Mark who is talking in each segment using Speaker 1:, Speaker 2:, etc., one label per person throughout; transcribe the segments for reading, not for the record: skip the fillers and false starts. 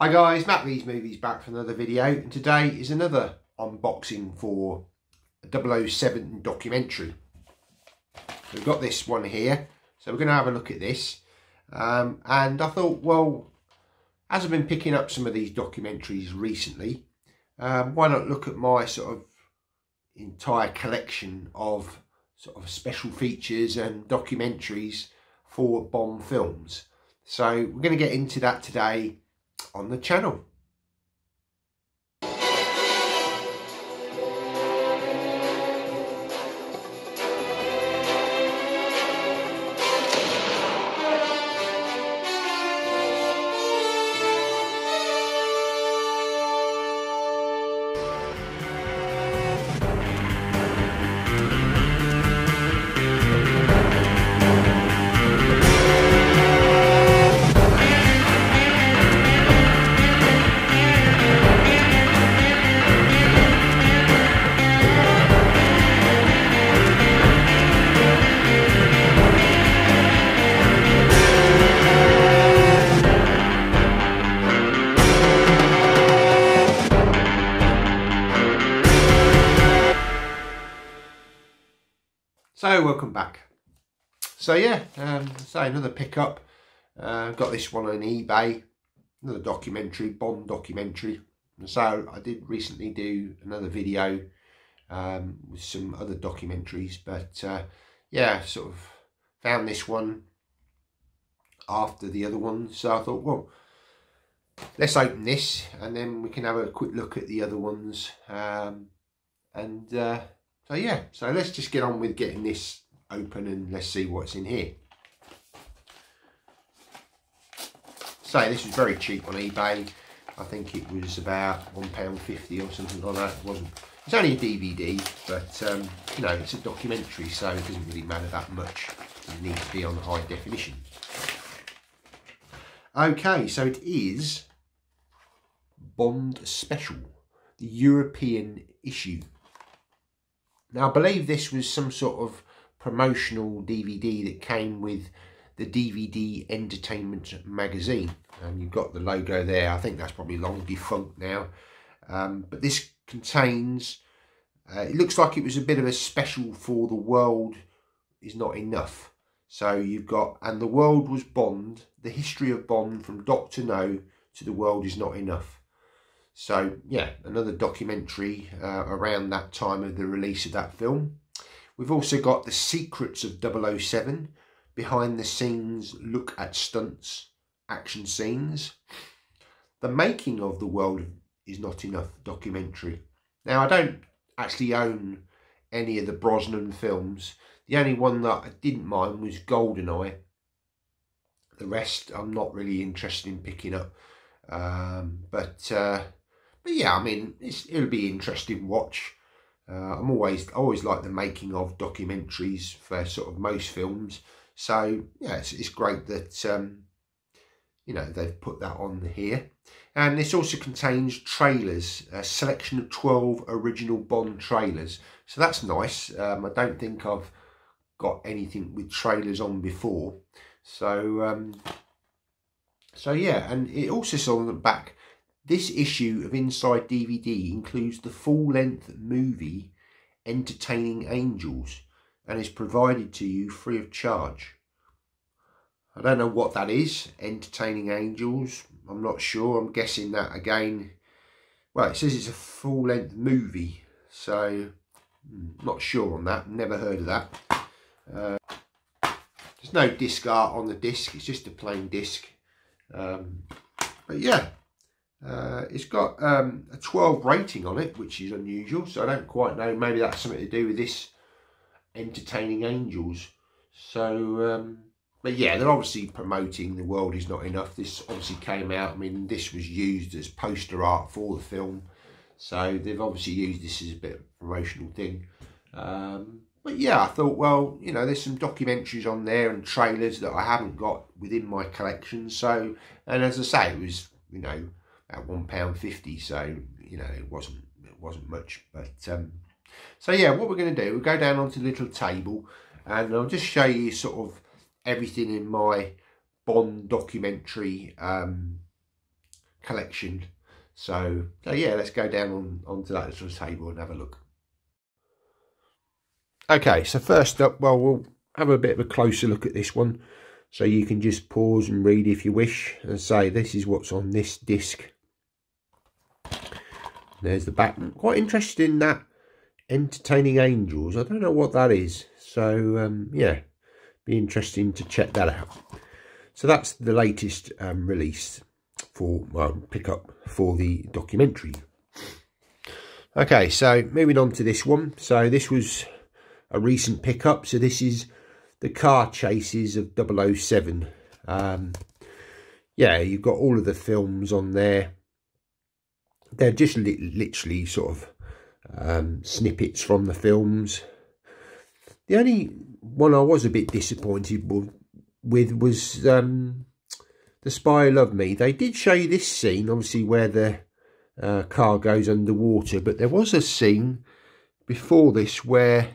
Speaker 1: Hi guys, Matt Lee's Movies back for another video, and today is another unboxing for a 007 documentary. We've got this one here, so we're going to have a look at this. And I thought, well, as I've been picking up some of these documentaries recently, why not look at my sort of entire collection of sort of special features and documentaries for Bond films. So we're going to get into that today on the channel. So welcome back. So yeah, another pickup. Got this one on eBay, another documentary, Bond documentary. And so I did recently do another video with some other documentaries, but yeah, sort of found this one after the other one. So I thought, well, let's open this and then we can have a quick look at the other ones. So yeah, so let's just get on with getting this open and let's see what's in here. So this was very cheap on eBay. I think it was about £1.50 or something like that. It wasn't. It's only a DVD, but you know, it's a documentary, so it doesn't really matter that much. It needs to be on high definition. Okay, so it is Bond Special, the European issue. Now, I believe this was some sort of promotional DVD that came with the DVD Entertainment magazine. And you've got the logo there. I think that's probably long defunct now. But this contains, it looks like it was a bit of a special for The World Is Not Enough. So you've got, and The World Was Bond, the history of Bond from Dr. No to The World Is Not Enough. So yeah, another documentary around that time of the release of that film. We've also got The Secrets of 007, behind the scenes look at stunts, action scenes. The Making of The World Is Not Enough documentary. Now, I don't actually own any of the Brosnan films. The only one that I didn't mind was GoldenEye. The rest I'm not really interested in picking up. But yeah, I mean, it'll be an interesting watch. I always like the making of documentaries for sort of most films. So yeah, it's great that you know, they've put that on here. And this also contains trailers, a selection of 12 original Bond trailers. So that's nice. I don't think I've got anything with trailers on before. So yeah, and it also says on the back, this issue of Inside DVD includes the full-length movie Entertaining Angels and is provided to you free of charge. I don't know what that is, Entertaining Angels. I'm not sure. I'm guessing that again. Well, it says it's a full-length movie, so not sure on that. Never heard of that. There's no disc art on the disc. It's just a plain disc. But yeah, it's got a 12 rating on it, which is unusual. So I don't quite know. Maybe that's something to do with this Entertaining Angels. So, but yeah, they're obviously promoting The World Is Not Enough. This obviously came out. I mean, this was used as poster art for the film. So they've obviously used this as a bit of a promotional thing. But yeah, I thought, well, you know, there's some documentaries on there and trailers that I haven't got within my collection. So, and as I say, it was, you know, about £1.50. So, you know, it wasn't much. But so yeah, what we're going to do, we'll go down onto the little table and I'll just show you sort of everything in my Bond documentary collection. So yeah, let's go down onto that little table and have a look. Okay, so first up, well, we'll have a bit of a closer look at this one. So you can just pause and read if you wish. And say, this is what's on this disc. There's the back. Quite interested in that Entertaining Angels. I don't know what that is. So, yeah, be interesting to check that out. So that's the latest release for, well, pickup for the documentary. Okay, so moving on to this one. So this was a recent pickup. So this is the car chases of 007. Yeah, you've got all of the films on there. They're just literally sort of snippets from the films. The only one I was a bit disappointed with was The Spy Who Loved Me. They did show you this scene, obviously, where the car goes underwater, but there was a scene before this where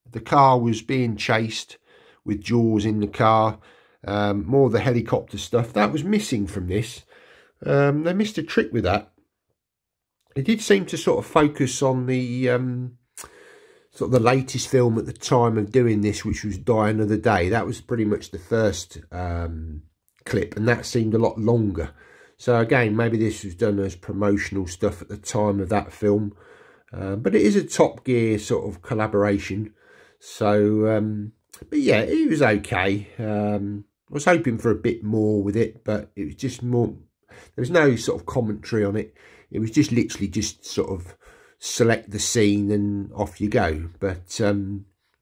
Speaker 1: the car was being chased with Jaws in the car. More of the helicopter stuff that was missing from this. They missed a trick with that. It did seem to sort of focus on the sort of the latest film at the time of doing this, which was Die Another Day. That was pretty much the first clip, and that seemed a lot longer. So again, maybe this was done as promotional stuff at the time of that film. But it is a Top Gear sort of collaboration. So, but yeah, it was okay. I was hoping for a bit more with it, but it was just more, there was no sort of commentary on it. It was just literally just sort of select the scene and off you go. But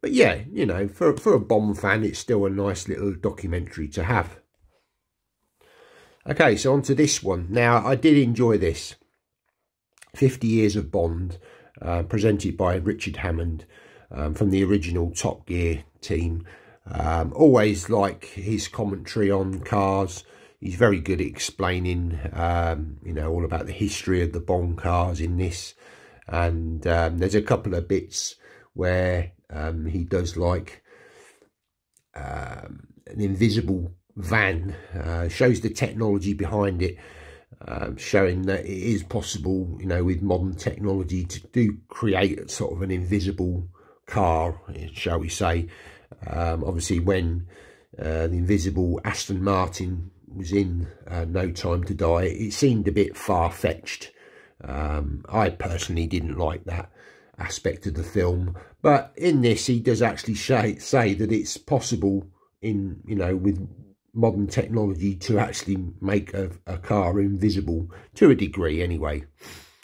Speaker 1: yeah, you know, for a Bond fan, it's still a nice little documentary to have. Okay, so on to this one. Now, I did enjoy this. 50 Years of Bond, presented by Richard Hammond from the original Top Gear team. Always like his commentary on cars. He's very good at explaining, you know, all about the history of the Bond cars in this. And there's a couple of bits where he does like an invisible van, shows the technology behind it, showing that it is possible, you know, with modern technology to do create sort of an invisible car, shall we say. Obviously, when the invisible Aston Martin was in No Time to Die, it seemed a bit far-fetched. I personally didn't like that aspect of the film, but in this he does actually say that it's possible in, you know, with modern technology to actually make a car invisible to a degree anyway.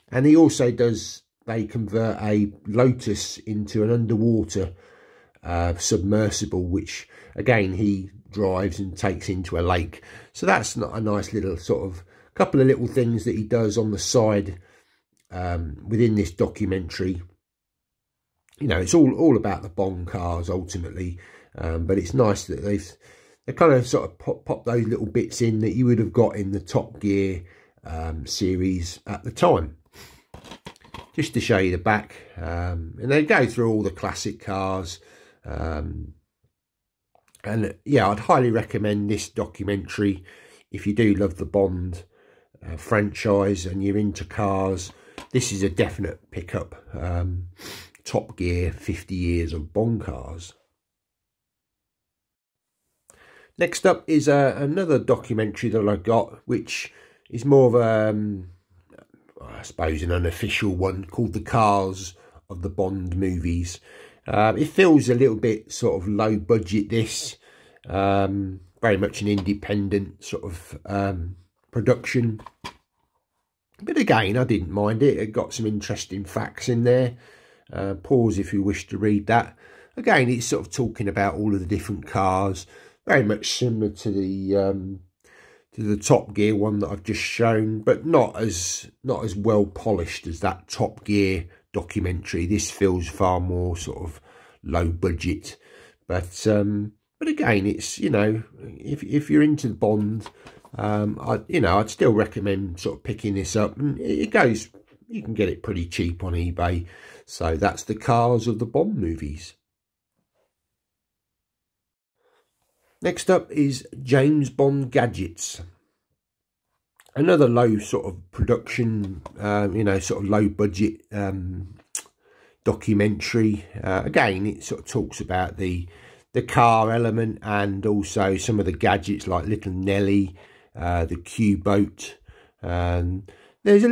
Speaker 1: And he also does, they convert a Lotus into an underwater submersible, which again he drives and takes into a lake. So that's not a nice little sort of couple of little things that he does on the side within this documentary. You know, it's all about the Bond cars ultimately, but it's nice that they kind of sort of pop those little bits in that you would have got in the Top Gear series at the time, just to show you the back. And they go through all the classic cars. And yeah, I'd highly recommend this documentary if you do love the Bond franchise and you're into cars. This is a definite pickup. Top Gear, 50 Years of Bond Cars. Next up is another documentary that I got, which is more of a, I suppose, an unofficial one, called The Cars of the Bond Movies. It feels a little bit sort of low budget, this. Very much an independent sort of production. But again, I didn't mind it. It got some interesting facts in there. Pause if you wish to read that. Again, it's sort of talking about all of the different cars. Very much similar to the Top Gear one that I've just shown, but not as well polished as that Top Gear documentary. This feels far more sort of low budget, but again, it's, you know, if you're into the Bond, I'd still recommend sort of picking this up, and it goes, you can get it pretty cheap on eBay. So that's The Cars of the Bond Movies. Next up is James Bond Gadgets. Another low sort of production, you know, sort of low budget documentary. Again, it sort of talks about the car element and also some of the gadgets like Little Nelly, the Q-boat. There's a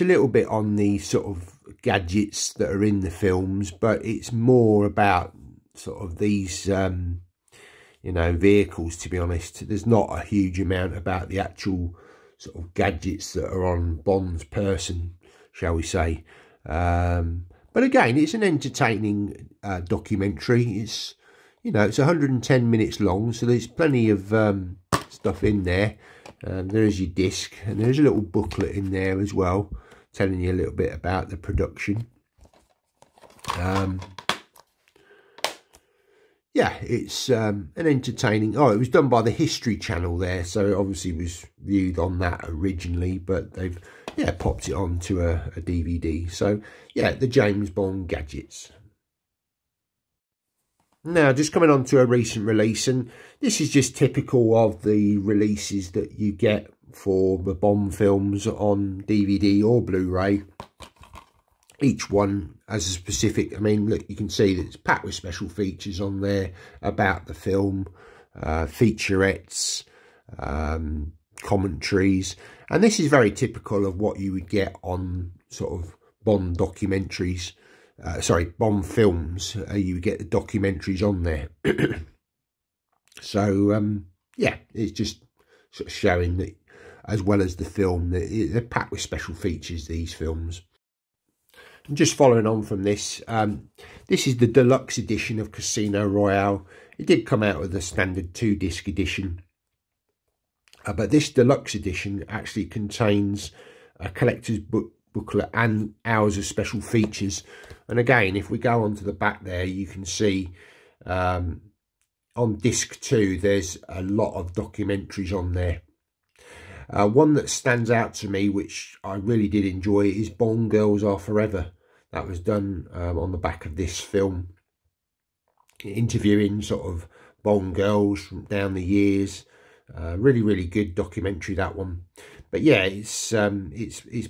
Speaker 1: little bit on the sort of gadgets that are in the films, but it's more about sort of these you know, vehicles, to be honest. There's not a huge amount about the actual sort of gadgets that are on Bond's person, shall we say. But again, it's an entertaining documentary. It's, you know, it's 110 minutes long, so there's plenty of stuff in there. There is your disc, and there's a little booklet in there as well, telling you a little bit about the production. Yeah, it's an entertaining... Oh, it was done by the History Channel there, so it obviously was viewed on that originally, but they've, yeah, popped it onto a DVD. So, yeah, the James Bond gadgets. Now, just coming on to a recent release, and this is just typical of the releases that you get for the Bond films on DVD or Blu-ray. Each one has a specific, I mean, look, you can see that it's packed with special features on there about the film, featurettes, commentaries. And this is very typical of what you would get on sort of Bond documentaries. Sorry, Bond films. You would get the documentaries on there. So, yeah, it's just sort of showing that, as well as the film, that they're packed with special features, these films. And just following on from this, this is the deluxe edition of Casino Royale. It did come out with a standard 2-disc edition. But this deluxe edition actually contains a collector's booklet and hours of special features. And again, if we go onto the back there, you can see on disc 2, there's a lot of documentaries on there. One that stands out to me, which I really did enjoy, is Bond Girls Are Forever. That was done on the back of this film, interviewing sort of Bond girls from down the years. Really, really good documentary, that one. But yeah, it's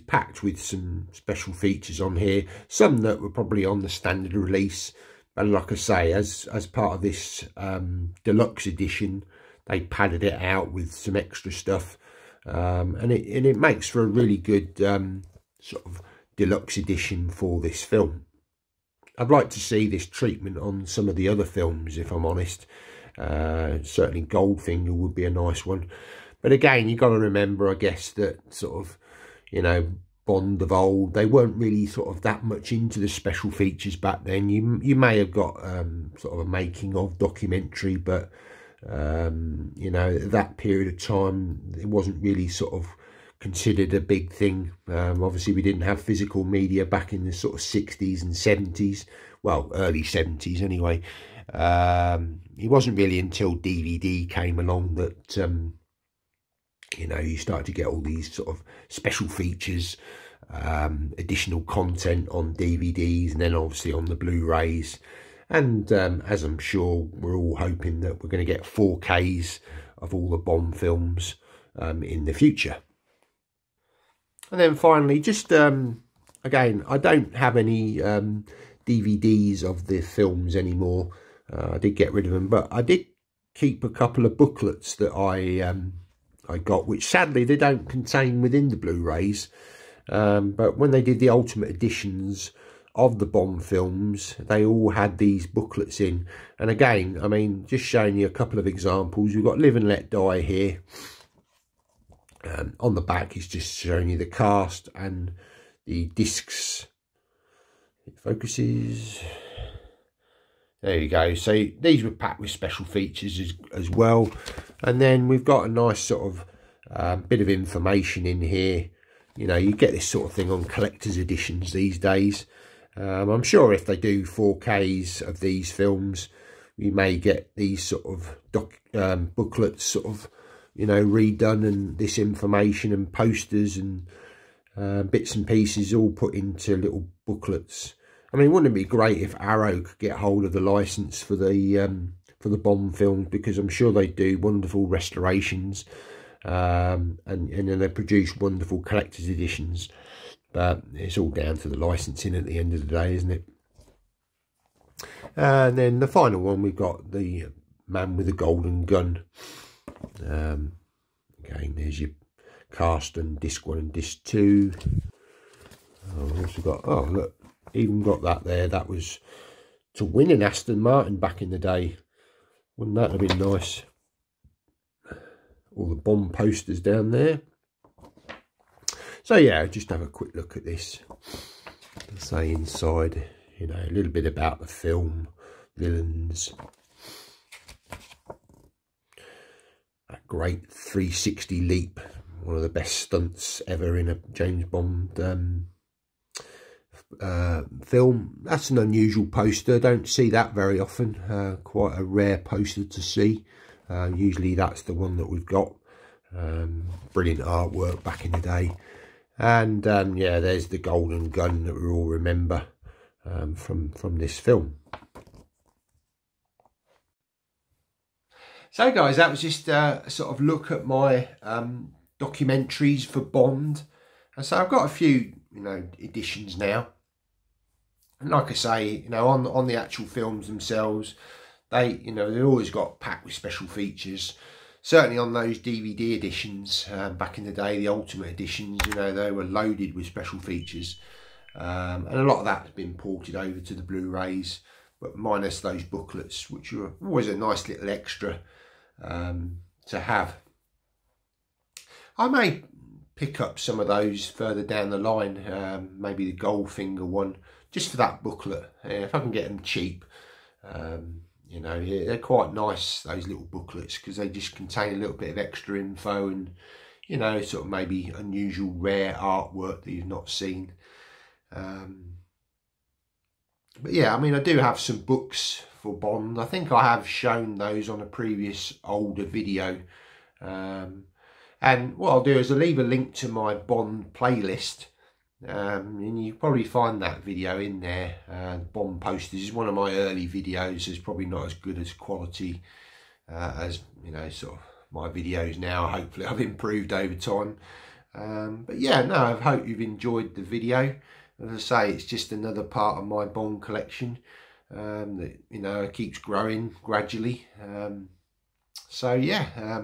Speaker 1: packed with some special features on here. Some that were probably on the standard release, but like I say, as part of this deluxe edition, they padded it out with some extra stuff. And it makes for a really good sort of deluxe edition for this film. I'd like to see this treatment on some of the other films, if I'm honest. Certainly Goldfinger would be a nice one. But again, you've got to remember, I guess, that sort of, you know, Bond of old, they weren't really sort of that much into the special features back then. You may have got sort of a making of documentary, but you know, at that period of time, it wasn't really sort of considered a big thing. Obviously, we didn't have physical media back in the sort of 60s and 70s. Well, early 70s anyway. It wasn't really until DVD came along that, you know, you started to get all these sort of special features, additional content on DVDs, and then obviously on the Blu-rays. And as I'm sure we're all hoping that we're going to get 4Ks of all the Bond films in the future. And then finally, just, again, I don't have any DVDs of the films anymore. I did get rid of them, but I did keep a couple of booklets that I got, which sadly they don't contain within the Blu-rays. But when they did the Ultimate Editions of the Bond films, they all had these booklets in. And again, I mean, just showing you a couple of examples. We've got Live and Let Die here. On the back is just showing you the cast and the discs. It focuses. There you go. So these were packed with special features as well. And then we've got a nice sort of bit of information in here. You know, you get this sort of thing on collector's editions these days. I'm sure if they do 4Ks of these films, you may get these sort of booklets sort of, you know, redone, and this information and posters and bits and pieces all put into little booklets. I mean, wouldn't it be great if Arrow could get hold of the license for the Bond films, because I'm sure they do wonderful restorations. and then they produce wonderful collector's editions, but it's all down to the licensing at the end of the day, isn't it? And then the final one, we've got the Man with the Golden Gun. Again, there's your cast and disc 1 and disc 2. I've also got, oh look, even got that there. That was to win an Aston Martin back in the day. Wouldn't that have been nice? All the Bond posters down there. So yeah, just have a quick look at this. Say inside, you know, a little bit about the film, villains. That great 360 leap, one of the best stunts ever in a James Bond film. That's an unusual poster, don't see that very often. Quite a rare poster to see. Usually that's the one that we've got. Brilliant artwork back in the day. And yeah, there's the Golden Gun that we all remember from this film. So guys, that was just a sort of look at my documentaries for Bond. And so I've got a few, you know, editions now. And like I say, you know, on the actual films themselves, you know, they've always got packed with special features. Certainly on those DVD editions back in the day, the Ultimate editions, you know, they were loaded with special features. And a lot of that has been ported over to the Blu-rays, but minus those booklets, which are always a nice little extra to have. I may pick up some of those further down the line, maybe the Goldfinger one, just for that booklet, if I can get them cheap. You know, they're quite nice, those little booklets, because they just contain a little bit of extra info and, you know, sort of maybe unusual, rare artwork that you've not seen. But yeah, I mean, I do have some books for Bond. I think I have shown those on a previous older video. And what I'll do is I'll leave a link to my Bond playlist. And you probably find that video in there. Bond posters is one of my early videos. It's probably not as good as quality as, you know, sort of my videos now. Hopefully I've improved over time. But yeah, no, I hope you've enjoyed the video. As I say, it's just another part of my Bond collection that, you know, keeps growing gradually. So yeah,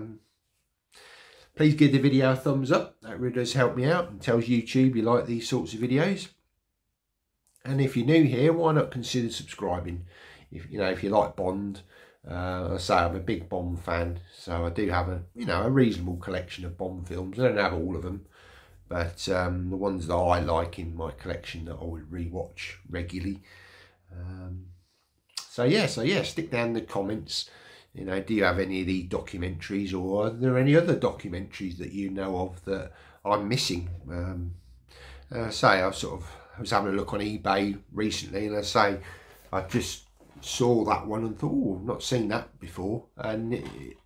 Speaker 1: please give the video a thumbs up. That really does help me out and tells YouTube you like these sorts of videos. And if you're new here, why not consider subscribing? If you know, if you like Bond, I say I'm a big Bond fan, so I do have a, you know, a reasonable collection of Bond films. I don't have all of them, but the ones that I like in my collection that I would rewatch regularly. So yeah, stick down in the comments. You know, do you have any of these documentaries, or are there any other documentaries that you know of that I'm missing? Say I was having a look on eBay recently, and I just saw that one and thought, oh, I've not seen that before. And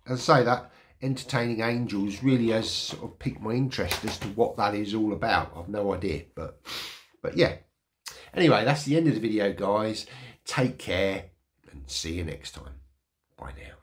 Speaker 1: as I say, that Entertaining Angels really has sort of piqued my interest as to what that is all about. I've no idea, but yeah. Anyway, that's the end of the video, guys. Take care and see you next time. Bye now.